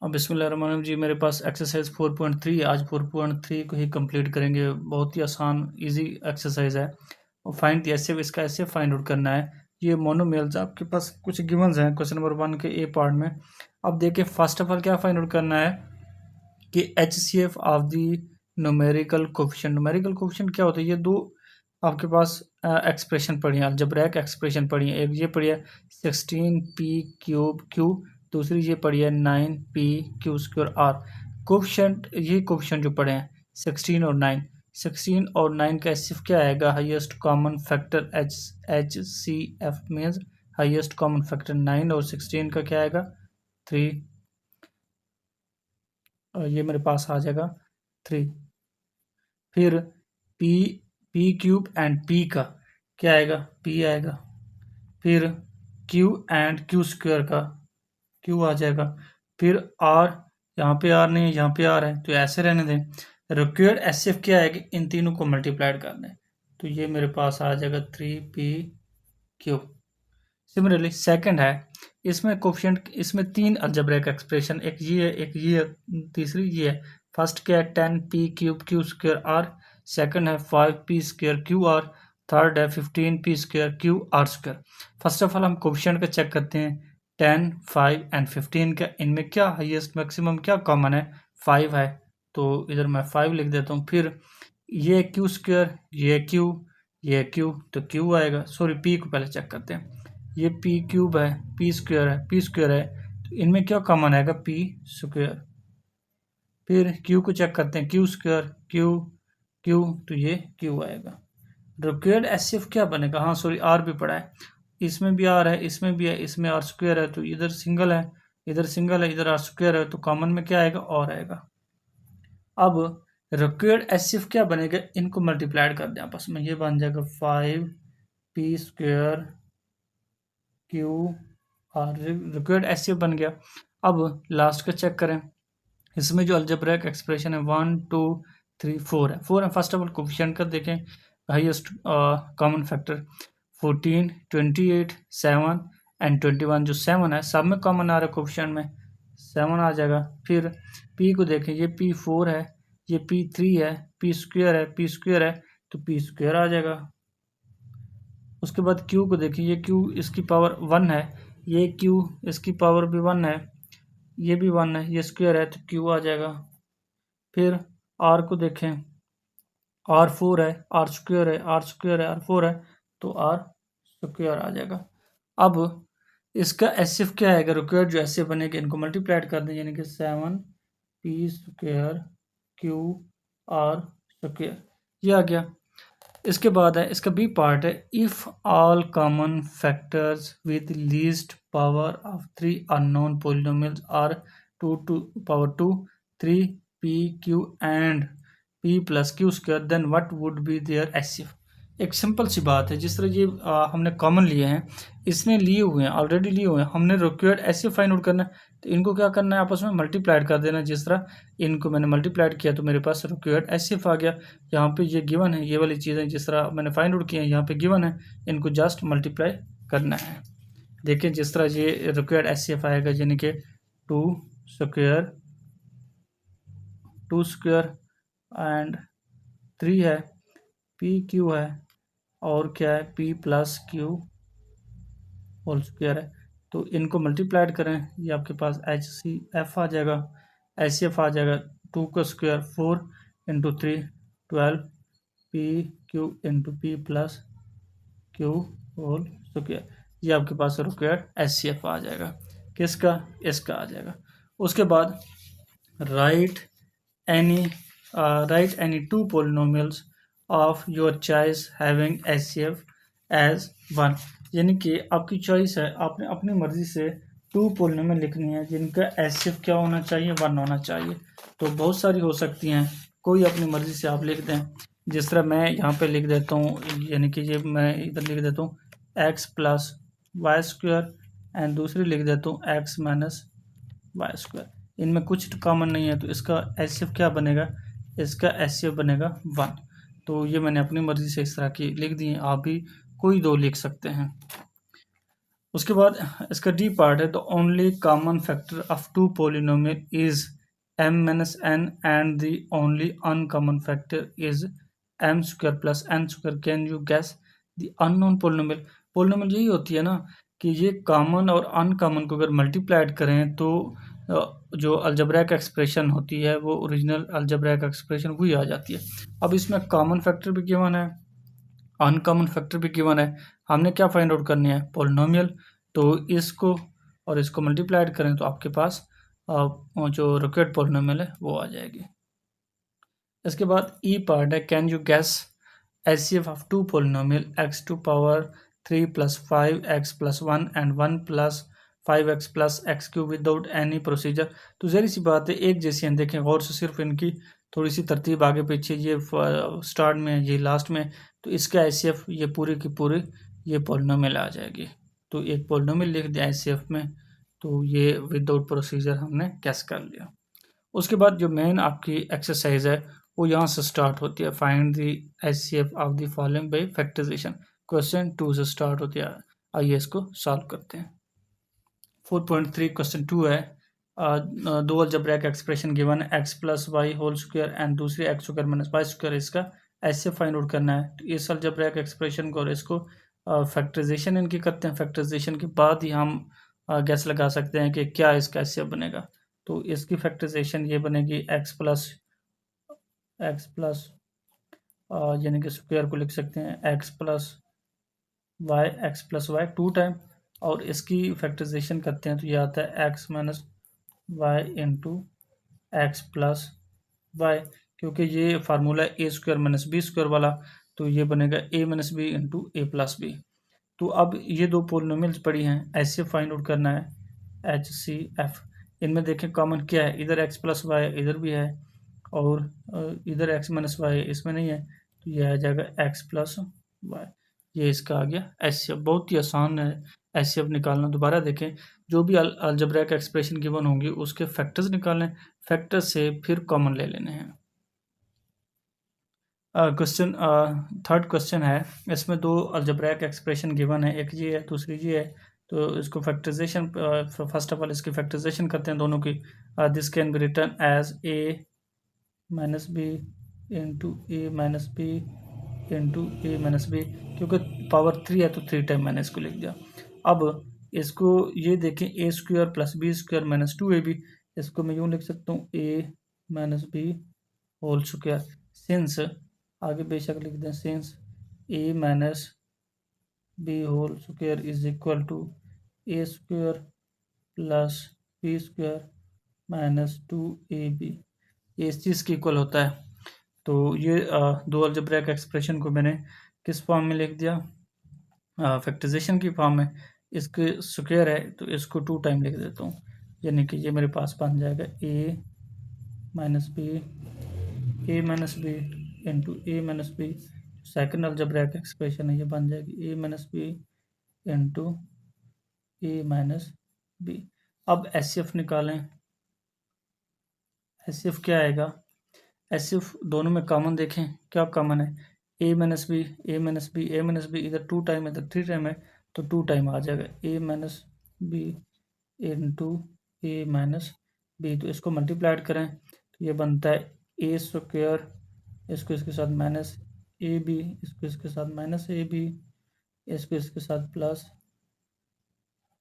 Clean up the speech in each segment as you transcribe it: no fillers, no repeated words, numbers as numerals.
अब बिस्मिल्लाहिर्रहमानिर्रहीम जी, मेरे पास एक्सरसाइज 4.3 है। आज 4.3 को ही कंप्लीट करेंगे। बहुत ही आसान इजी एक्सरसाइज है। और फाइंड द एचसीएफ, इसका एचसीएफ फाइंड आउट करना है। ये मोनोमियल्स आपके पास कुछ गिवंस हैं क्वेश्चन नंबर 1 के ए पार्ट में। अब देखिए, फर्स्ट ऑफ ऑल क्या फाइंड आउट करना है कि HCF of the numerical coefficient. Numerical coefficient क्या होता है? ये दो आपके पास एक्सप्रेशन पढ़ी है, अलजेब्रिक एक्सप्रेशन पढ़ी है। एक ये पढ़ी है 16p³ दूसरी ये पढ़ी है 9p² कोफिशिएंट। ये कोफिशिएंट जो पढ़े हैं 16 और 9, 16 और 9 का एचसीएफ क्या आएगा? Highest common factor HCF means highest common factor 9 और 16 का क्या आएगा? 3। ये मेरे पास आ जाएगा 3। फिर p³ एंड p का क्या आएगा? p आएगा। फिर q एंड q² का q आ जाएगा। फिर r, यहाँ पे r नहीं है, यहाँ पे r है, तो ऐसे रहने दें। रिक्वायर्ड एचसीएफ क्या है कि इन तीनों को मल्टीप्लाइड कर दें, तो ये मेरे पास आ जाएगा 3p³। सिमिलरली सेकंड है, इसमें कोफिशिएंट, इसमें 3 अलजेब्रिक एक्सप्रेशन, एक ये है, एक ये है, तीसरी ये है। फर्स्ट क्या है 10p³ q²r, सेकंड है 5p² qr, थर्ड है 15p² qr²। First of all हम कोफिशिएंट का चेक करते हैं 10, 5 एंड 15 का। इनमें क्या हाईएस्ट मैक्सिमम क्या कॉमन है? 5 है, तो इधर मैं 5 लिख देता हूँ। फिर ये q², ये q, तो q आएगा। सॉरी, p को पहले चेक करते हैं। ये p³ है, p² है, तो इनमें क्या कॉमन आएगा? p²। फिर q को चेक करते हैं, q², q, तो ये q आएगा। रिक्वायर्ड एचसीएफ क्या बनेगा? हाँ सॉरी, r भी पड़ा है, इसमें भी r है, इसमें भी है, इसमें r² है, तो इधर सिंगल है, इधर सिंगल है, इधर r² है, तो कॉमन में क्या आएगा? और आएगा। अब रिक्वायर्ड एचसीएफ क्या बनेगा? इनको मल्टीप्लाइड कर दें आपस में, ये बन जाएगा 5p² QR। रिक्वायर्ड एचसीएफ बन गया। अब लास्ट का चेक करें, इसमें जो अलजेब्रिक एक्सप्रेशन है 1, 2, 3, 4 है। 4 है। फर्स्ट ऑफ ऑल कोफिशिएंट का देखें, हाईएस्ट कॉमन फैक्टर 14, 28, 7 एंड 21। जो 7 है सब में कॉमन आ रहा है, कोफिशिएंट में 7 आ जाएगा। फिर p को देखें, ये p4 है, ये p3 है, p² है, तो p² आ जाएगा। उसके बाद q को देखें, ये q इसकी पावर 1 है, ये q इसकी पावर भी 1 है, ये भी 1 है, ये स्क्वायर है, तो q आ जाएगा। फिर r को देखें, r4 है, r² है, r4 है, तो r² आ जाएगा। अब इसका एचसीएफ क्या आएगा? रिक्वायर्ड जो एचसीएफ बनेगा, इनको मल्टीप्लाइड कर दें, यानी कि 7p² qr², ये आ गया। इसके बाद है, इसका बी पार्ट है, if all common factors with least power of 3 unknown polynomials are 2 to power 2 3p³ and p+q², then what would be their HCF. एक सिंपल सी बात है, जिस तरह ये हमने कॉमन लिए हैं, इसने लिए हुए हैं, ऑलरेडी लिए हुए हैं, हमने रिक्वायर्ड एचसीएफ फाइंड आउट करना है, तो इनको क्या करना है? आपस में मल्टीप्लाइड कर देना। जिस तरह इनको मैंने मल्टीप्लाइड किया तो मेरे पास रिक्वायर्ड एचसीएफ आ गया। यहाँ पे ये गिवन है, ये वाली चीज़ें जिस तरह मैंने फाइंड आउट किए हैं, यहाँ पे गिवन है, इनको जस्ट मल्टीप्लाई करना है। देखिए, जिस तरह ये रिक्वायर्ड एचसीएफ आएगा, यानी कि 2² एंड 3 है, p/q है, और क्या है? p+q² है, तो इनको मल्टीप्लाइड करें, ये आपके पास HCF आ जाएगा, HCF आ जाएगा 2 का square 4 into 3 12 p/q into p+q²। ये आपके पास रिक्वायर्ड HCF आ जाएगा। किसका? इसका आ जाएगा। उसके बाद write any 2 polynomials of your choice having HCF as 1, यानी कि आपकी चॉइस है, आपने अपनी मर्जी से 2 पॉलिनोमियल लिखनी है जिनका एचसीएफ क्या होना चाहिए? 1 होना चाहिए। तो बहुत सारी हो सकती हैं, कोई अपनी मर्जी से आप लिख दें। जिस तरह मैं यहाँ पे लिख देता हूँ, यानी कि ये मैं इधर लिख देता हूँ x+y² एंड दूसरी लिख देता हूँ x-y²। इनमें कुछ कॉमन नहीं है, तो इसका एचसीएफ क्या बनेगा? इसका एचसीएफ बनेगा 1। तो ये मैंने अपनी मर्जी से इस तरह की लिख दी है, आप भी कोई 2 लिख सकते हैं। उसके बाद इसका डी पार्ट है, the only common factor of two polynomial is m minus n and the only uncommon factor is m square plus n square. Can you guess the unknown polynomial? Polynomial यही होती है ना कि ये common और uncommon को अगर multiplied करें तो जो अलजेब्रिक एक्सप्रेशन होती है वो ओरिजिनल अलजेब्रिक एक्सप्रेशन वही आ जाती है। अब इसमें कॉमन फैक्टर भी गिवन है, अनकॉमन फैक्टर भी गिवन है, हमने क्या फाइंड आउट करनी है? पोलिनोमियल। तो इसको और इसको मल्टीप्लाइड करें तो आपके पास जो रिक्वायर्ड पोलिनोमियल है वो आ जाएगी। इसके बाद ई पार्ट है, can you guess HCF of two polynomial x to power 3 plus 5x plus 1 and 1 plus 5x plus x cube without any procedure. तो जहरी सी बात है, एक जैसी हैं, देखें गौर से, सिर्फ इनकी थोड़ी सी तरतीब आगे पीछे, ये स्टार्ट में ये लास्ट में, तो इसका HCF ये पूरी की पूरी ये पोलिनोमियल आ जाएगी। तो एक पोलिनोमियल लिख दिया HCF में, तो ये विदाउट प्रोसीजर हमने कैस कर लिया। उसके बाद जो मेन आपकी एक्सरसाइज है वो यहाँ से स्टार्ट होती है, find the HCF of the following by factorisation. Question 2 से स्टार्ट होती है। आइए इसको सॉल्व करते हैं। 4.3 क्वेश्चन 2 है, दो अलजेब्रिक एक्सप्रेशन गिवन है, x plus y whole square and दूसरी x square minus y square, इसका HCF फाइंड आउट करना है। तो इस अलजेब्रिक एक्सप्रेशन को और इसको फैक्टराइजेशन इनकी करते हैं, फैक्टराइजेशन के बाद ही हम गैस लगा सकते हैं कि क्या इसका HCF बनेगा। तो इसकी फैक्टराइजेशन ये बनेगी x प्लस यानी कि स्क्वायर को लिख सकते हैं x प्लस वाई 2 टाइम, और इसकी फैक्टराइजेशन करते हैं तो ये आता है x minus y into x plus y, क्योंकि ये formula a square minus B square वाला, तो ये बनेगा a minus B into A plus B. तो अब ये दो पोलिनोमियल्स पड़ी हैं, HCF फाइंड आउट करना है, HCF। इनमें देखें कॉमन क्या है, इधर x प्लस वाई इधर भी है और इधर x माइनस वाई इसमें नहीं है, तो ये आ जाएगा x प्लस वाई। ये इसका आ गया HCF। बहुत ही आसान है HCF निकालना। दोबारा देखें, जो भी अलजेब्रिक एक्सप्रेशन गिवन होंगी उसके फैक्टर्स निकालें, फैक्टर से फिर कॉमन ले लेने हैं। क्वेश्चन थर्ड क्वेश्चन है, इसमें दो अलजेब्रिक एक्सप्रेशन गिवन है, एक ये है दूसरी ये है। तो इसको फैक्टराइजेशन, फर्स्ट ऑफ ऑल इसकी फैक्टराइजेशन करते हैं दोनों की। This can be written as a minus B into a minus B into a minus b, क्योंकि पावर 3 है तो 3 टाइम मैंने इसको लिख दिया। अब इसको ये देखें, a square plus b square minus 2ab, इसको मैं यूँ लिख सकता हूँ a minus b whole square. Since आगे बेशक लिख दें, since a minus b whole square is equal to a square plus b square minus 2ab, ये इस चीज़ की इक्वल होता है। तो ये दो अलजेब्रिक एक्सप्रेशन को मैंने किस फॉर्म में लिख दिया? फैक्टराइजेशन की फॉर्म में। इसके स्क्वायर है तो इसको 2 टाइम लिख देता हूँ, यानी कि ये मेरे पास बन जाएगा a minus B into a minus b. Second algebraic expression है, ये बन जाएगी a minus B into a minus b. अब HCF निकालें, HCF क्या आएगा? HCF दोनों में कॉमन देखें, क्या कॉमन है? a minus b a minus b a minus b, इधर 2 टाइम इधर 3 टाइम है, तो 2 टाइम आ जाएगा a minus B into a minus b. तो इसको मल्टीप्लाइड करें तो ये बनता है a स्क्वायर, इसको इसके साथ माइनस ए बी, इसको इसके साथ माइनस ए बी, इसको इसके साथ प्लस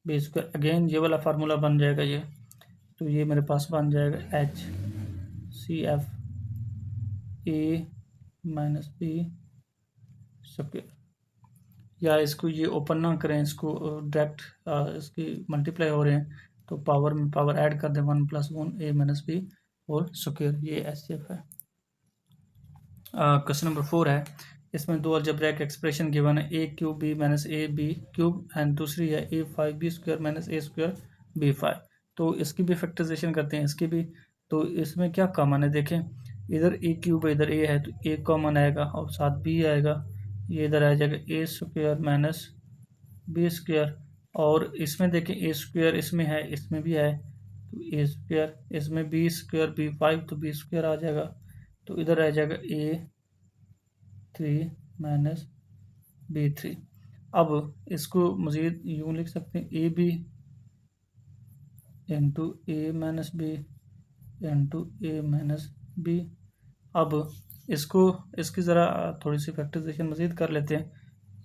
बी स्क्वायर। अगेन ये वाला फार्मूला बन जाएगा ये, तो ये मेरे पास बन जाएगा HCF a minus B square. या इसको ये ओपन ना करें, इसको डायरेक्ट इसकी मल्टीप्लाई हो रहे हैं तो पावर में पावर ऐड कर दें, 1 plus 1 a minus b whole square, ये HCF है। क्वेश्चन नंबर 4 है, इसमें दो अलजेब्रिक एक्सप्रेशन गिवन है, a cube b minus a b cube and दूसरी है a5 b square minus a square b5। तो इसकी भी फैक्टराइजेशन करते हैं, इसकी भी। तो इसमें क्या कॉमन है देखें, इधर a क्यूब है इधर a है, तो a कॉमन आएगा और साथ b आएगा, ये इधर आ जाएगा a square minus B square. और इसमें देखें a स्क्वायर इसमें है इसमें भी है, तो a स्क्वायर, इसमें b स्क्वायर b5 तो b स्क्वायर आ जाएगा, तो इधर आ जाएगा a3 माइनस b3। अब इसको मज़ीद यूँ लिख सकते हैं a b into a minus B into a minus b. अब इसकी ज़रा थोड़ी सी फैक्टराइजेशन मज़ीद कर लेते हैं।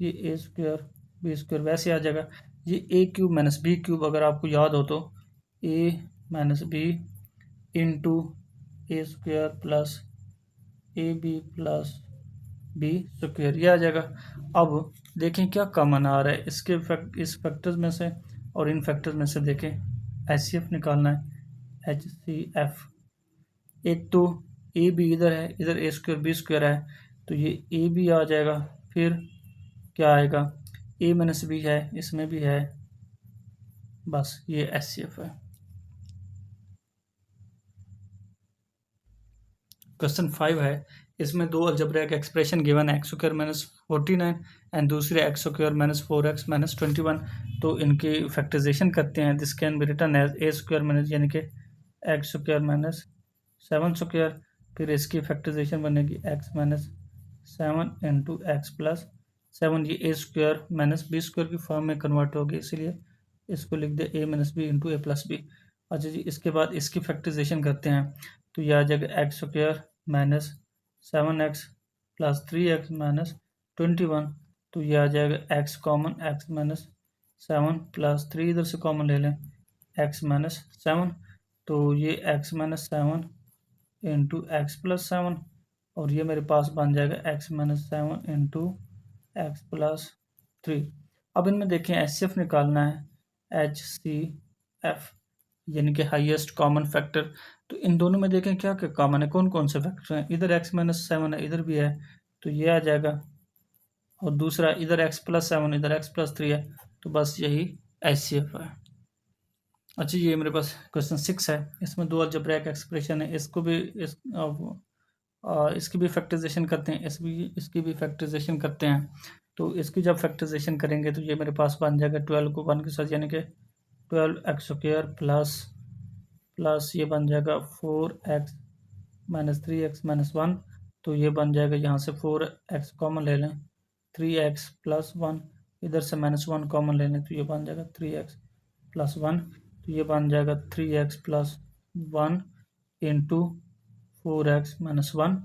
ये ए स्क्वायर बी स्क्वायर वैसे आ जाएगा। ये a cube minus b cube अगर आपको याद हो तो ए minus B into a square plus a b plus b square, ये आ जाएगा। अब देखें क्या कॉमन आ रहा है इस फैक्टर्स में से और इन फैक्टर्स में से। देखें HCF निकालना है, HCF। एक तो ए बी इधर है, इधर ए स्क्वायर बी स्क्वायर है, तो ये ए बी आ जाएगा। फिर क्या आएगा, ए माइनस बी है, इसमें भी है, बस ये HCF है। क्वेश्चन 5 है, इसमें दो अलजेब्रिक एक्सप्रेशन गिवन है, एक्स स्क्वायर माइनस 49 एंड दूसरे x square minus 4x minus 21। तो इनकी फैक्टराइजेशन करते हैं। This can be written as a square minus यानी कि एक्स स्क्वायर माइनस 7 स्क्वायर। फिर इसकी फैक्टराइजेशन बनेगी x minus 7 into x plus 7। ये ए स्क्वायर माइनस बी स्क्वायर की फॉर्म में कन्वर्ट होगी, इसलिए इसको लिख दे ए माइनस बी इंटू ए प्लस बी। अच्छा जी, इसके बाद इसकी फैक्टराइजेशन करते हैं, तो यह आ जाएगा x square minus 7x plus 3x minus 21। तो यह आ जाएगा x common, x minus 7 plus 3 इधर से कॉमन ले लें, x माइनस 7। तो ये x minus 7 into x plus 7 और ये मेरे पास बन जाएगा x minus 7 into x plus 3। अब इनमें देखें HCF निकालना है, HCF यानी कि हाईएस्ट कॉमन फैक्टर। तो इन दोनों में देखें क्या क्या कॉमन है, कौन कौन से फैक्टर हैं। इधर x माइनस 7 है, इधर भी है, तो ये आ जाएगा। और दूसरा इधर x प्लस 7 इधर x प्लस 3 है, तो बस यही HCF है। अच्छा, ये मेरे पास क्वेश्चन 6 है, इसमें दो अलजेब्रिक एक्सप्रेशन है, इसकी भी फैक्टराइजेशन करते हैं, इसकी भी फैक्टराइजेशन करते हैं। तो इसकी जब फैक्टराइजेशन करेंगे तो ये मेरे पास बन जाएगा 12 को 1 के साथ, यानी कि 12x स्क्वायर प्लस ये बन जाएगा 4x माइनस 3x माइनस 1। तो ये बन जाएगा, यहाँ से 4x कॉमन ले लें, 3x प्लस 1, इधर से माइनस 1 कॉमन ले लें, तो ये बन जाएगा 3x प्लस 1। तो ये बन जाएगा 3x plus 1 into 4x minus 1।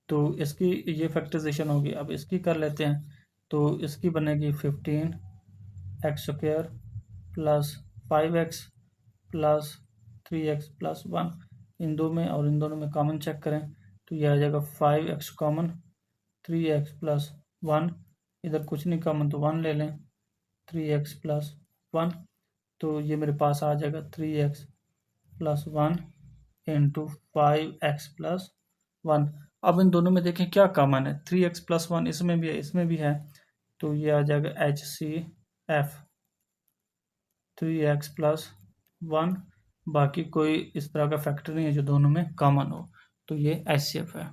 तो इसकी ये फैक्टराइजेशन होगी। अब इसकी कर लेते हैं, तो इसकी बनेगी 15x square plus 5x plus 3x plus 1। इन दो में और इन दोनों में कॉमन चेक करें, तो ये आ जाएगा 5x कॉमन, 3x प्लस 1, इधर कुछ नहीं कॉमन तो 1 ले लें, 3x प्लस 1। तो ये मेरे पास आ जाएगा 3x plus 1 into 5x plus 1। अब इन दोनों में देखें क्या कॉमन है, 3x प्लस 1 इसमें भी है, इसमें भी है, तो ये आ जाएगा HCF 3x प्लस 1। बाकी कोई इस तरह का फैक्टर नहीं है जो दोनों में कॉमन हो, तो ये HCF है।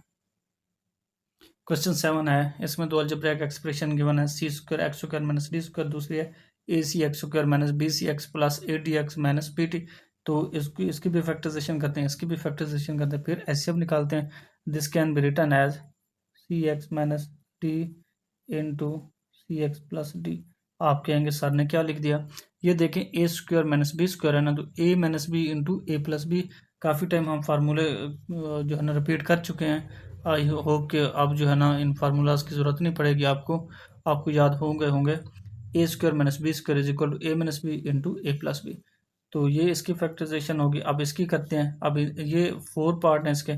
क्वेश्चन 7 है, इसमें दो अलजेब्रिक एक्सप्रेशन गिवन है, c square x square minus d square, दूसरी है a c x square minus b c x plus a d x minus p t. तो इसकी भी फैक्टराइजेशन करते हैं, इसकी भी फैक्टराइजेशन करते हैं, फिर HCF निकालते हैं। This can be written as c x minus d into c x plus d. आप कहेंगे सर ने क्या लिख दिया। ये देखें a square minus B square है ना, तो ए माइनस बी इंटू ए प्लस बी। काफ़ी टाइम हम फार्मूले जो है ना रिपीट कर चुके हैं। आई होप कि अब जो है ना इन फार्मूलाज की ज़रूरत नहीं पड़ेगी, आपको याद होंगे। A square minus B square is equal to A minus B into A plus B. तो ये इसकी फैक्टराइजेशन होगी। अब इसकी करते हैं। अब ये 4 पार्ट हैं इसके,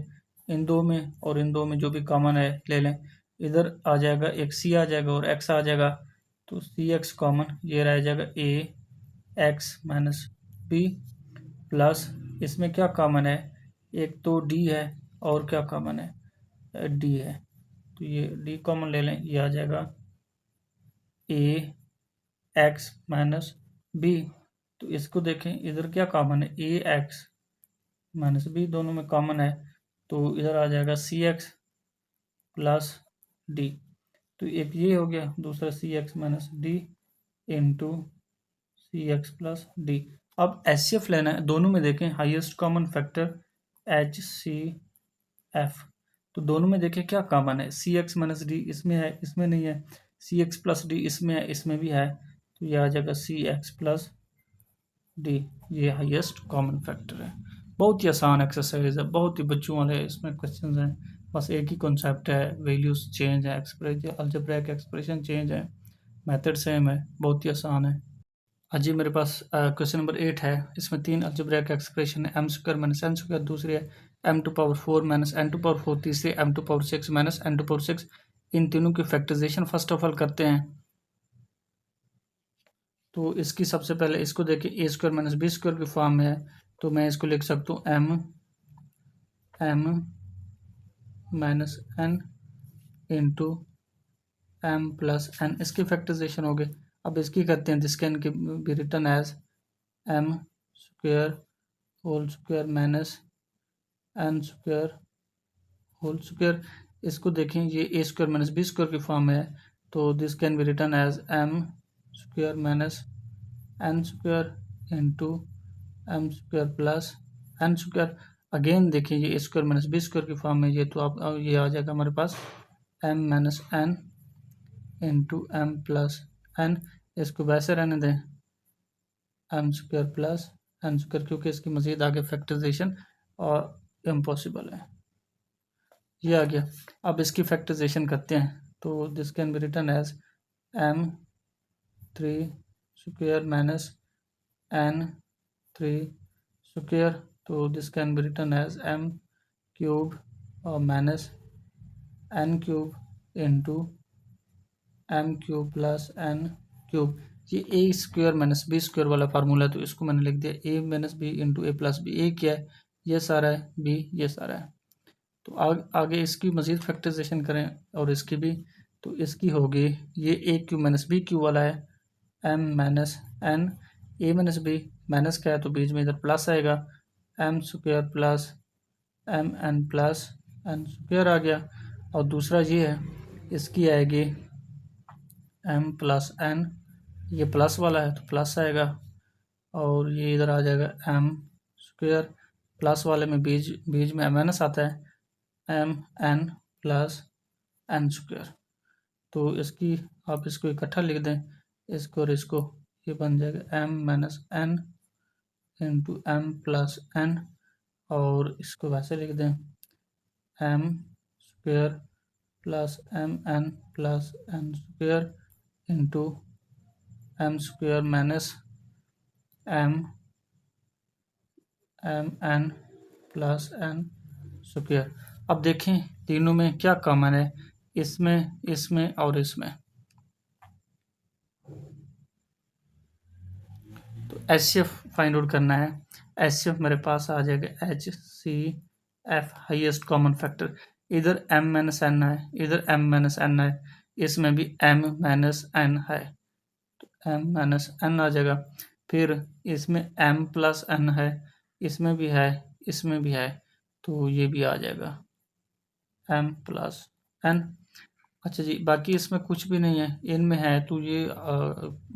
इन दो में और इन दो में जो भी कॉमन है ले लें। इधर आ जाएगा एक सी आ जाएगा और एक्स आ जाएगा, तो सी एक्स कॉमन, ये रह जाएगा ए एक्स माइनस बी प्लस इसमें क्या कॉमन है, एक तो डी है और क्या कॉमन है, डी है, तो ये डी कॉमन ले लें, ये आ जाएगा ए एक्स माइनस बी। तो इसको देखें, इधर क्या कॉमन है, ए एक्स माइनस बी दोनों में कॉमन है, तो इधर आ जाएगा सी एक्स प्लस डी। तो एक ये हो गया, दूसरा सी x minus d into c x plus D. अब HCF लेना है, दोनों में देखें हाईएस्ट कॉमन फैक्टर HCF। तो दोनों में देखें क्या कॉमन है, सी एक्स माइनस डी इसमें है, इसमें नहीं है, सी एक्स प्लस डी इसमें है, इसमें भी है, तो ये आ जाएगा सी एक्स प्लस डी, ये हाईएस्ट कॉमन फैक्टर है। बहुत ही आसान एक्सरसाइज है, बहुत ही बच्चों वाले इसमें क्वेश्चन हैं, बस एक ही कॉन्सेप्ट है, वैल्यूज चेंज है, एक्सप्रेशन अलजेब्रिक एक्सप्रेशन चेंज है, मेथड सेम है, बहुत ही आसान है। आज जी मेरे पास क्वेश्चन नंबर 8 है, इसमें 3 अलजेब्रिक एक्सप्रेशन है, m square minus N square, दूसरी है m to power 4 minus n to power 4, तीसरी m to power 6 minus n to power 6। इन तीनों की फैक्टराइजेशन फर्स्ट ऑफ ऑल करते हैं। तो इसकी सबसे पहले इसको देखिए, a square minus B square की फॉर्म में है, तो मैं इसको लिख सकता हूँ m minus N into M plus n, इसकी फैक्टराइजेशन हो गई। अब इसकी करते हैं, this can be written as M square whole square minus N square whole square. इसको देखें, ये ए स्क्वायर माइनस बी स्क्वायर की फॉर्म में है, तो this can be written as M square minus N square into M square plus N square. Again देखिए, ये ए square minus B square की फॉर्म में, ये तो आप ये आ जाएगा हमारे पास M minus N into M plus N. इसको वैसे रहने दें, M square plus N square, क्योंकि इसकी मज़ीद आगे फैक्टराइजेशन और इम्पॉसिबल है। ये आ गया। अब इसकी फैक्टराइजेशन करते हैं, तो this can be written as M 3 square minus N 3 square, तो this can be written as M cube और minus N cube into M cube plus N cube. ये ए स्क्वायर माइनस बी स्क्वायर वाला formula है, तो इसको मैंने लिख दिया A minus B into A plus B. A क्या है, ये सारा है, बी ये सारा है। तो आगे इसकी मज़ीद फैक्टराइजेशन करें और इसकी भी, तो इसकी होगी, ये A cube minus B cube वाला है, M minus N, A minus B minus का है तो बीच में इधर प्लस आएगा, M square plus M N plus N square आ गया। और दूसरा ये है, इसकी आएगी एम प्लस एन, ये प्लस वाला है तो प्लस आएगा, और ये इधर आ जाएगा एम स्क्वायर, प्लस वाले में बीच में एम एन एस आता है, m N plus N square. तो इसकी आप इसको इकट्ठा लिख दें, इसको और इसको, ये बन जाएगा m minus N into M plus n, और इसको वैसे लिख दें M square plus M N plus N square into M square minus m N plus N square. अब देखें तीनों में क्या कॉमन है, इसमें और इसमें। तो एच एफ फाइंड आउट करना है। एच एफ मेरे पास आ जाएगा H C F, highest common factor. इधर एम माइनस एन है, इधर एम माइनस एन है, इसमें भी एम माइनस एन है, तो एम माइनस एन आ जाएगा। फिर इसमें एम प्लस एन है, इसमें भी है, इसमें भी है, तो ये भी आ जाएगा एम प्लस एन। अच्छा जी, बाकी इसमें कुछ भी नहीं है, इनमें है तो ये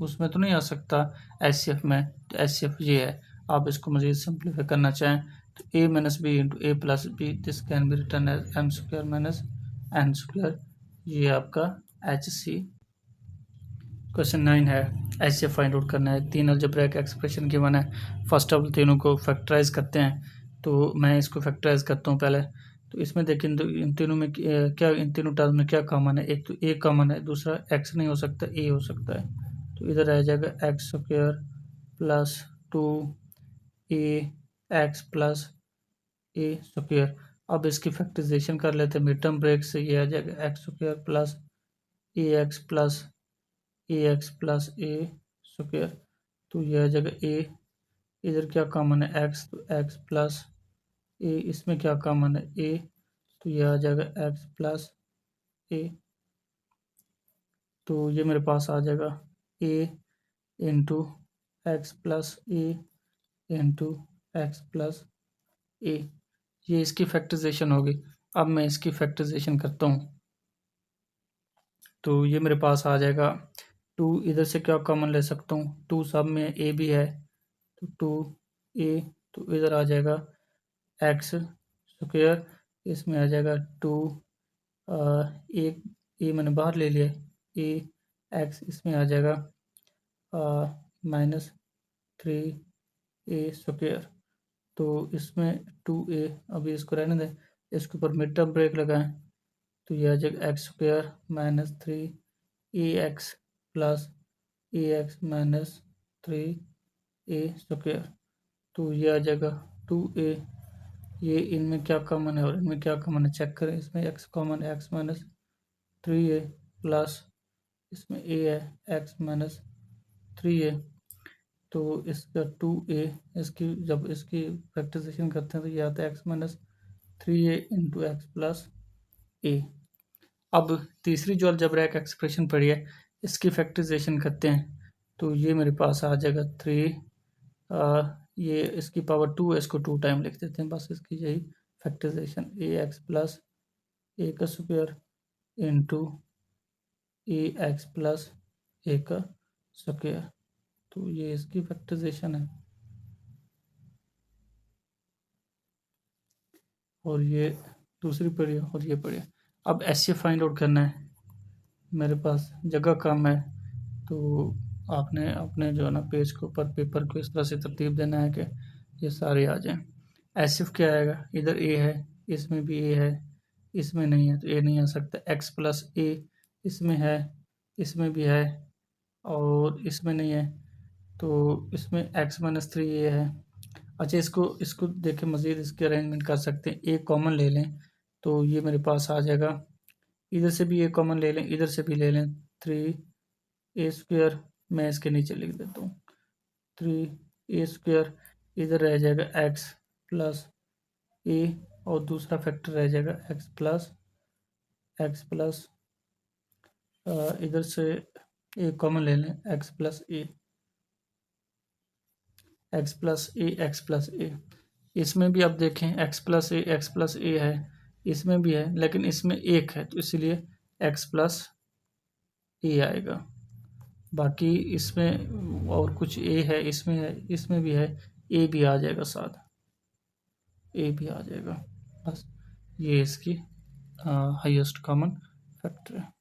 उसमें तो नहीं आ सकता एच सी एफ में, तो एच सी एफ ये है। आप इसको मज़ीद सिंप्लीफाई करना चाहें तो ए minus B into A plus B, this can be written as M square minus N square. ये आपका एच सी क्वेश्चन 9 है। H C F find out करना है, 3 अलजेब्रिक एक्सप्रेशन गिवन है, फर्स्ट ऑफ तीनों को फैक्टराइज करते हैं। तो मैं इसको फैक्टराइज करता हूँ पहले। तो इसमें देखिए इन तीनों में क्या, इन तीनों टर्म में क्या कॉमन है, एक तो ए कॉमन है, दूसरा एक्स नहीं हो सकता, ए हो सकता है। तो इधर आ जाएगा एक्स स्क्वायर प्लस 2 ए एक्स प्लस ए स्क्वायर। अब इसकी फैक्टराइजेशन कर लेते हैं मिड टर्म ब्रेक से, ये आ जाएगा एक्स स्क्वायर प्लस ए एक्स प्लस ए एक्स प्लस ए स्क्वायर। तो ये आ जाएगा ए, इधर क्या कॉमन है एक्स, तो एक्स प्लस ए, इसमें क्या कॉमन है ए, तो ये आ जाएगा एक्स प्लस ए। तो ये मेरे पास आ जाएगा ए इंटू एक्स प्लस ए इंटू एक्स प्लस ए। ये इसकी फैक्टराइजेशन होगी। अब मैं इसकी फैक्टराइजेशन करता हूँ, तो ये मेरे पास आ जाएगा 2, इधर से क्या कॉमन ले सकता हूँ, 2 सब में ए भी है, तो 2 ए, तो इधर आ जाएगा एक्स स्क्वायर, इसमें आ जाएगा 2 ए, मैंने बाहर ले लिया, ए एक्स इसमें आ जाएगा -3a²। तो इसमें 2a, अभी इसको रहने दें, इसके ऊपर मिड टर्म ब्रेक लगाएं तो यह आ जाएगा x² -3ax plus ax -3a²। तो यह आ जाएगा 2a। ये इनमें क्या कॉमन है और इनमें क्या कॉमन है चेक करें। इसमें x कॉमन है, x -3a प्लस इसमें a है x -3a। तो इसका 2a, इसकी जब इसकी फैक्टराइजेशन करते हैं तो ये आता है x -3a into x plus a। अब तीसरी जो अलजेब्रिक एक्सप्रेशन पड़ी है इसकी फैक्टराइजेशन करते हैं तो ये मेरे पास आ जाएगा 3, ये इसकी पावर 2 है, इसको 2 टाइम लिख देते हैं बस। इसकी यही फैक्टराइजेशन ax प्लस a का square into ax plus a का स्क्वायर। तो ये इसकी फैक्टराइजेशन है और ये दूसरी पड़ी है और ये पड़ी है। अब ऐसे फाइंड आउट करना है, मेरे पास जगह कम है तो आपने अपने जो है ना पेज के ऊपर पेपर को इस तरह से तरतीब देना है कि ये सारे आ जाएं। एसिफ क्या आएगा, इधर ए है, इसमें भी ए है, इसमें नहीं है तो ए नहीं आ सकता। एक्स प्लस ए इसमें है, इसमें भी है और इसमें नहीं है तो इसमें x -3 ए है। अच्छा इसको देखें, मज़ीद इसके अरेंजमेंट कर सकते हैं। ए कॉमन ले लें तो ये मेरे पास आ जाएगा, इधर से भी ए कॉमन ले लें, इधर से भी ले लें, 3a²। मैं इसके नीचे लिख देता हूँ 3a²। इधर रह जाएगा x प्लस ए और दूसरा फैक्टर रह जाएगा x प्लस इधर से ए कॉमन ले लें, x प्लस ए। इसमें भी आप देखें x प्लस ए है, इसमें भी है लेकिन इसमें एक है तो इसलिए x प्लस ए आएगा। बाकी इसमें और कुछ ए है, इसमें भी है, ए भी आ जाएगा साथ, ए भी आ जाएगा। बस ये इसकी हाईएस्ट कॉमन फैक्टर है।